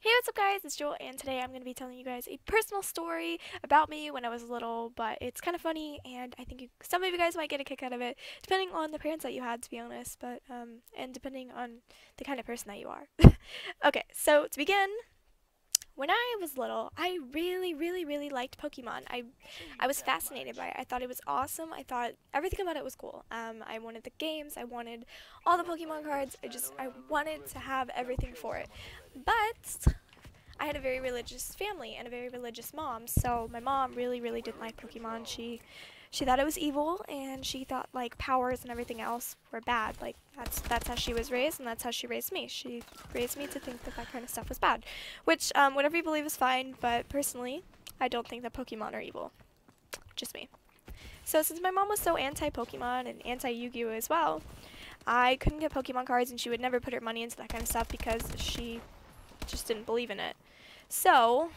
Hey, what's up guys, it's Joel, and today I'm going to be telling you guys a personal story about me when I was little, but it's kind of funny, and I think some of you guys might get a kick out of it, depending on the parents that you had, to be honest, and depending on the kind of person that you are. Okay, so to begin, when I was little, I really liked Pokemon. I was fascinated by it. I thought it was awesome. I thought everything about it was cool. I wanted the games. I wanted all the Pokemon cards. I wanted to have everything for it. But I had a very religious family and a very religious mom. So my mom really didn't like Pokemon. She thought it was evil, and she thought like powers and everything else were bad. Like that's how she was raised, and that's how she raised me. She raised me to think that that kind of stuff was bad, which whatever you believe is fine. But personally, I don't think that Pokemon are evil. Just me. So since my mom was so anti-Pokemon and anti-Yu-Gi-Oh as well, I couldn't get Pokemon cards, and she would never put her money into that kind of stuff because she just didn't believe in it. So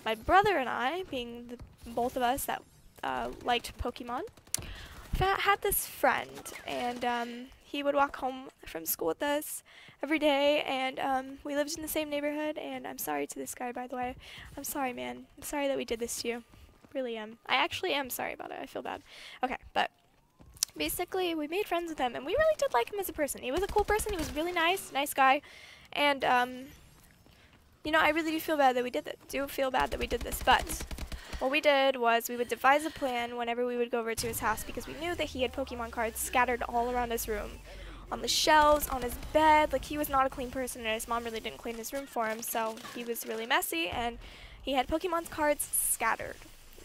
my brother and I, being both of us that liked Pokemon, had this friend, and he would walk home from school with us every day, and we lived in the same neighborhood. And I'm sorry to this guy, by the way. I'm sorry, man. I'm sorry that we did this to you. Really am. I actually am sorry about it. I feel bad. Okay, but basically we made friends with him, and we really did like him as a person. He was a cool person. He was really nice guy, and you know, I really do feel bad that we did that. Do feel bad that we did this, but what we did was we would devise a plan whenever we would go over to his house, because we knew that he had Pokemon cards scattered all around his room, on the shelves, on his bed. Like, he was not a clean person, and his mom really didn't clean his room for him, so he was really messy, and he had Pokemon cards scattered.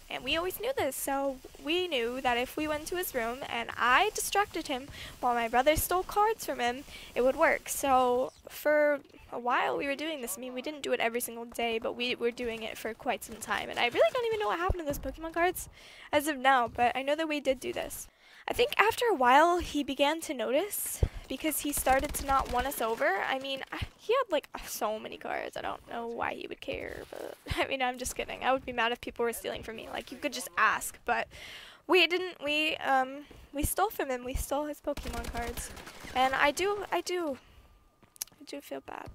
And we always knew this, so we knew that if we went to his room and I distracted him while my brother stole cards from him, it would work. So for a while we were doing this. I mean, we didn't do it every single day, but we were doing it for quite some time. And I really don't even know what happened to those Pokemon cards as of now, but I know that we did do this. I think after a while he began to notice, because he started to not want us over. I mean, he had like so many cards. I don't know why he would care, but I mean, I'm just kidding. I would be mad if people were stealing from me. Like, you could just ask, but we didn't. We stole from him. We stole his Pokemon cards, and I do feel bad.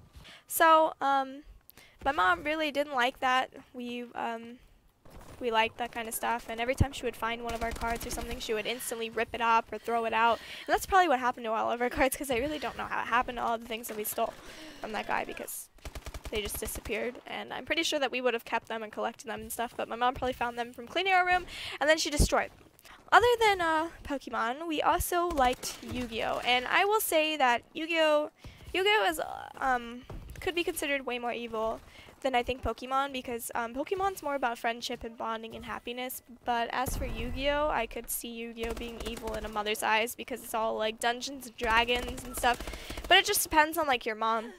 So, my mom really didn't like that. We liked that kind of stuff, and every time she would find one of our cards or something, she would instantly rip it up or throw it out. And that's probably what happened to all of our cards, because I really don't know how it happened to all of the things that we stole from that guy, because they just disappeared. And I'm pretty sure that we would have kept them and collected them and stuff, but my mom probably found them from cleaning our room, and then she destroyed them. Other than Pokemon, we also liked Yu-Gi-Oh! And I will say that Yu-Gi-Oh! Is could be considered way more evil than I think Pokemon, because Pokemon's more about friendship and bonding and happiness. But as for Yu-Gi-Oh, I could see Yu-Gi-Oh being evil in a mother's eyes, because it's all like Dungeons and Dragons and stuff. But it just depends on like your mom.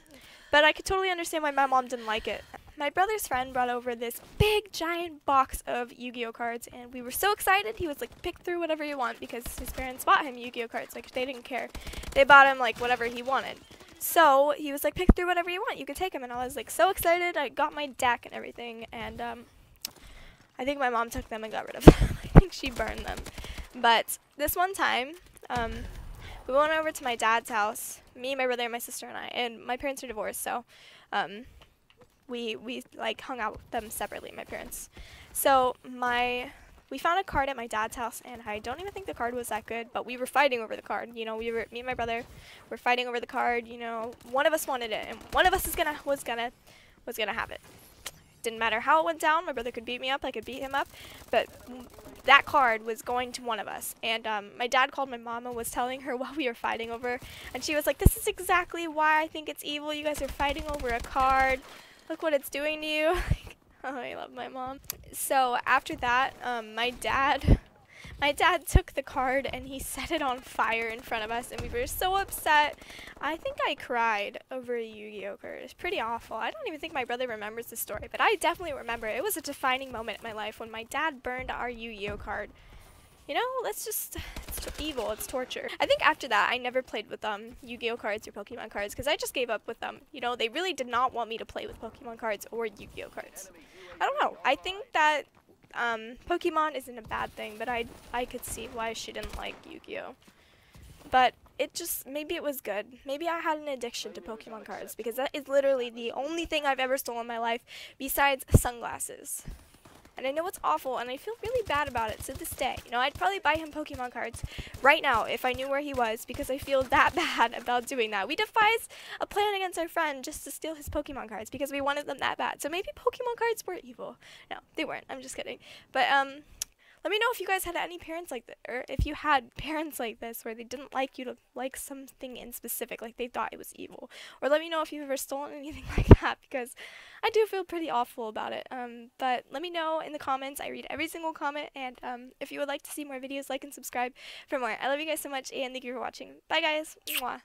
But I could totally understand why my mom didn't like it. My brother's friend brought over this big giant box of Yu-Gi-Oh cards, and we were so excited. He was like, pick through whatever you want, because his parents bought him Yu-Gi-Oh cards. Like, they didn't care. They bought him like whatever he wanted. So he was like, pick through whatever you want. You can take them. And I was like so excited. I got my deck and everything. And I think my mom took them and got rid of them. I think she burned them. But this one time, we went over to my dad's house. Me, my brother, and my sister and I. And my parents are divorced, so we like hung out with them separately, my parents. So we found a card at my dad's house, and I don't even think the card was that good, but we were fighting over the card. You know, me and my brother were fighting over the card. You know, one of us wanted it, and one of us was gonna have it. Didn't matter how it went down. My brother could beat me up, I could beat him up, but that card was going to one of us. And my dad called my mom and was telling her what we were fighting over, and she was like, "This is exactly why I think it's evil. You guys are fighting over a card. Look what it's doing to you." Oh, I love my mom. So after that, my dad took the card and he set it on fire in front of us, and we were so upset. I think I cried over a Yu-Gi-Oh card. It's pretty awful. I don't even think my brother remembers the story, but I definitely remember it. It was a defining moment in my life when my dad burned our Yu-Gi-Oh card. You know, it's evil, it's torture. I think after that, I never played with Yu-Gi-Oh cards or Pokemon cards, because I just gave up with them. You know, they really did not want me to play with Pokemon cards or Yu-Gi-Oh cards. I don't know. I think that Pokemon isn't a bad thing, but I could see why she didn't like Yu-Gi-Oh. But it just, maybe it was good. Maybe I had an addiction to Pokemon cards, because that is literally the only thing I've ever stolen in my life besides sunglasses. And I know it's awful, and I feel really bad about it to this day. You know, I'd probably buy him Pokemon cards right now if I knew where he was, because I feel that bad about doing that. We devised a plan against our friend just to steal his Pokemon cards because we wanted them that bad. So maybe Pokemon cards were evil. No, they weren't. I'm just kidding. But, let me know if you guys had any parents like this, or if you had parents like this where they didn't like you to like something in specific, like they thought it was evil. Or let me know if you've ever stolen anything like that, because I do feel pretty awful about it. But let me know in the comments. I read every single comment, and if you would like to see more videos, like and subscribe for more. I love you guys so much, and thank you for watching. Bye, guys. Mwah.